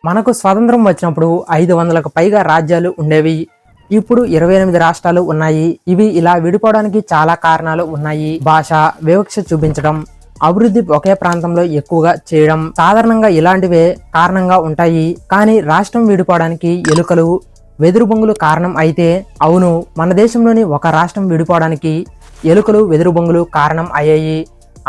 మనకు స్వాతంత్రం వచ్చినప్పుడు 500కు పైగా రాజ్యాలు ఉండేవి. ఇప్పుడు 28 రాష్ట్రాలు ఉన్నాయి. ఇవి ఇలా విడిపోవడానికి చాలా కారణాలు ఉన్నాయి. భాష, వివక్ష చూపించడం, అభివృద్ధి ఒకే ప్రాంతంలో ఎక్కువగా చేయడం, సాధారణంగా ఇలాంటివే కారణంగా ఉంటాయి. కానీ రాష్ట్రం విడిపోవడానికి ఎలుకలు, వెదురు బొంగులు కారణం అయితే, అవును, మన దేశంలోని ఒక రాష్ట్రం విడిపోవడానికి ఎలుకలు, వెదురు బొంగులు కారణం అయ్యాయి.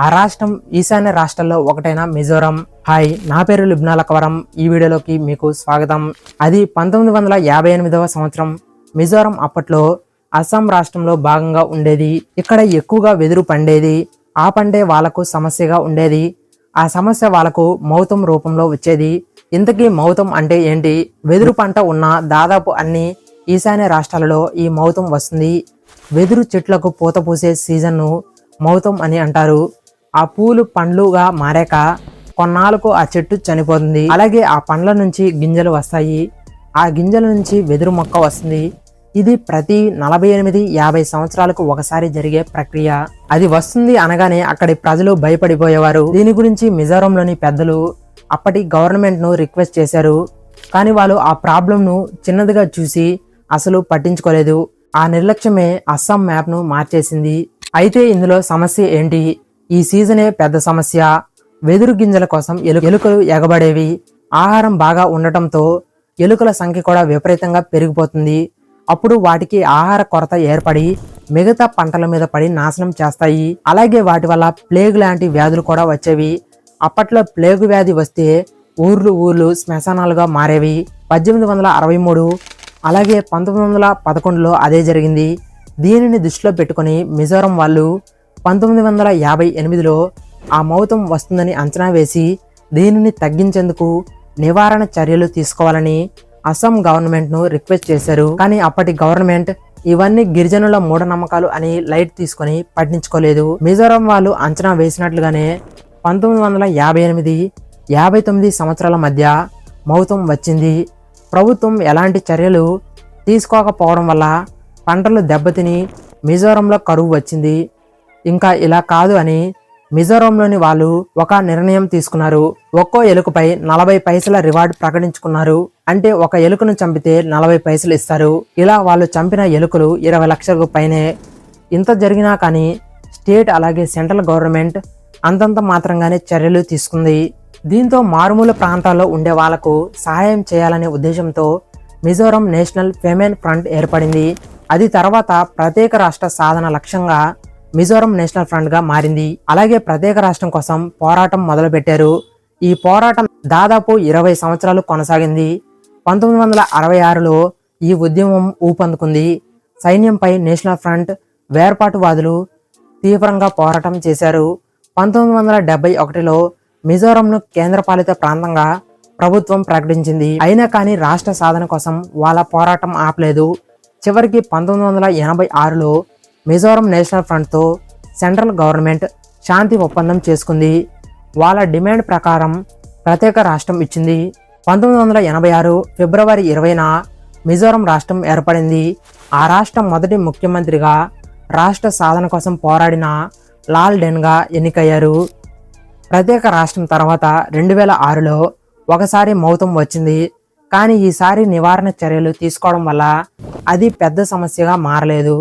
ఆ రాష్ట్రం ఈశాన్య రాష్ట్రాల్లో ఒకటైన మిజోరం. హాయ్, నా పేరు లిబ్నా లక్వరం. ఈ వీడియోలోకి మీకు స్వాగతం. అది 1958వ సంవత్సరం. మిజోరం అప్పట్లో అస్సాం రాష్ట్రంలో భాగంగా ఉండేది. ఇక్కడ ఎక్కువగా వెదురు పండేది. ఆ పండే వాళ్లకు సమస్యగా ఉండేది. ఆ సమస్య వాళ్లకు మౌతం రూపంలో వచ్చేది. ఇంతకీ మౌతం అంటే ఏంటి? వెదురు పంట ఉన్న దాదాపు అన్ని ఈశాన్య రాష్ట్రాలలో ఈ మౌతం వస్తుంది. వెదురు చెట్లకు పూత పూసే సీజన్ను మౌతం అని అంటారు. ఆ పూలు పండ్లుగా మారాక కొన్నాళ్ళకు ఆ చెట్టు చనిపోతుంది. అలాగే ఆ పండ్ల నుంచి గింజలు వస్తాయి. ఆ గింజల నుంచి వెదురు మొక్క వస్తుంది. ఇది ప్రతి 48-50 సంవత్సరాలకు ఒకసారి జరిగే ప్రక్రియ. అది వస్తుంది అనగానే అక్కడి ప్రజలు భయపడిపోయేవారు. దీని గురించి మిజోరంలోని పెద్దలు అప్పటి గవర్నమెంట్ ను రిక్వెస్ట్ చేశారు. కానీ వాళ్ళు ఆ ప్రాబ్లంను చిన్నదిగా చూసి అసలు పట్టించుకోలేదు. ఆ నిర్లక్ష్యమే అస్సాం మ్యాప్ ను మార్చేసింది. అయితే ఇందులో సమస్య ఏంటి? ఈ సీజనే పెద్ద సమస్య. వెదురు గింజల కోసం ఎలుకలు ఎగబడేవి. ఆహారం బాగా ఉండటంతో ఎలుకల సంఖ్య కూడా విపరీతంగా పెరిగిపోతుంది. అప్పుడు వాటికి ఆహార కొరత ఏర్పడి మిగతా పంటల మీద పడి నాశనం చేస్తాయి. అలాగే వాటి వల్ల ప్లేగ్ లాంటి వ్యాధులు కూడా వచ్చేవి. అప్పట్లో ప్లేగు వ్యాధి వస్తే ఊర్లు శ్మశానాలుగా మారేవి. 1863 అలాగే 1911లో అదే జరిగింది. దీనిని దృష్టిలో పెట్టుకుని మిజోరం వాళ్ళు 1958లో ఆ మౌతం వస్తుందని అంచనా వేసి దీనిని తగ్గించేందుకు నివారణ చర్యలు తీసుకోవాలని అస్సాం గవర్నమెంట్ ను రిక్వెస్ట్ చేశారు. కానీ అప్పటి గవర్నమెంట్ ఇవన్నీ గిరిజనుల మూఢనమ్మకాలు అని లైట్ తీసుకొని పట్టించుకోలేదు. మిజోరం వాళ్ళు అంచనా వేసినట్లుగానే 1958-59 సంవత్సరాల మధ్య మౌతం వచ్చింది. ప్రభుత్వం ఎలాంటి చర్యలు తీసుకోకపోవడం వల్ల పంటలు దెబ్బతిని మిజోరంలో కరువు వచ్చింది. ఇంకా ఇలా కాదు అని మిజోరంలోని వాళ్ళు ఒక నిర్ణయం తీసుకున్నారు. ఒక్కో ఎలుకపై 40 పైసల రివార్డ్ ప్రకటించుకున్నారు. అంటే ఒక ఎలుకను చంపితే 40 పైసలు ఇస్తారు. ఇలా వాళ్ళు చంపిన ఎలుకలు 20 లక్షలకు పైనే. ఇంత జరిగినా కానీ స్టేట్ అలాగే సెంట్రల్ గవర్నమెంట్ అంతంత మాత్రంగానే చర్యలు తీసుకుంది. దీంతో మారుమూల ప్రాంతాల్లో ఉండే వాళ్లకు సహాయం చేయాలనే ఉద్దేశంతో మిజోరం నేషనల్ ఫెమెన్ ఫ్రంట్ ఏర్పడింది. అది తర్వాత ప్రత్యేక రాష్ట్ర సాధన లక్ష్యంగా మిజోరం నేషనల్ ఫ్రంట్ గా మారింది. అలాగే ప్రత్యేక రాష్ట్రం కోసం పోరాటం మొదలుపెట్టారు. ఈ పోరాటం దాదాపు 20 సంవత్సరాలు కొనసాగింది. 1966లో ఈ ఉద్యమం ఊపందుకుంది. సైన్యంపై నేషనల్ ఫ్రంట్ వేర్పాటువాదులు తీవ్రంగా పోరాటం చేశారు. 1971లో మిజోరంను కేంద్రపాలిత ప్రాంతంగా ప్రభుత్వం ప్రకటించింది. అయినా కానీ రాష్ట్ర సాధన కోసం వాళ్ళ పోరాటం ఆపలేదు. చివరికి 1986లో మిజోరం నేషనల్ ఫ్రంట్తో సెంట్రల్ గవర్నమెంట్ శాంతి ఒప్పందం చేసుకుంది. వాళ్ళ డిమాండ్ ప్రకారం ప్రత్యేక రాష్ట్రం ఇచ్చింది. 1986 ఫిబ్రవరి 20న మిజోరం రాష్ట్రం ఏర్పడింది. ఆ రాష్ట్రం మొదటి ముఖ్యమంత్రిగా రాష్ట్ర సాధన కోసం పోరాడిన లాల్ డెన్గా ఎన్నికయ్యారు. ప్రత్యేక రాష్ట్రం తర్వాత 2006లో ఒకసారి మౌతం వచ్చింది. కానీ ఈసారి నివారణ చర్యలు తీసుకోవడం వల్ల అది పెద్ద సమస్యగా మారలేదు.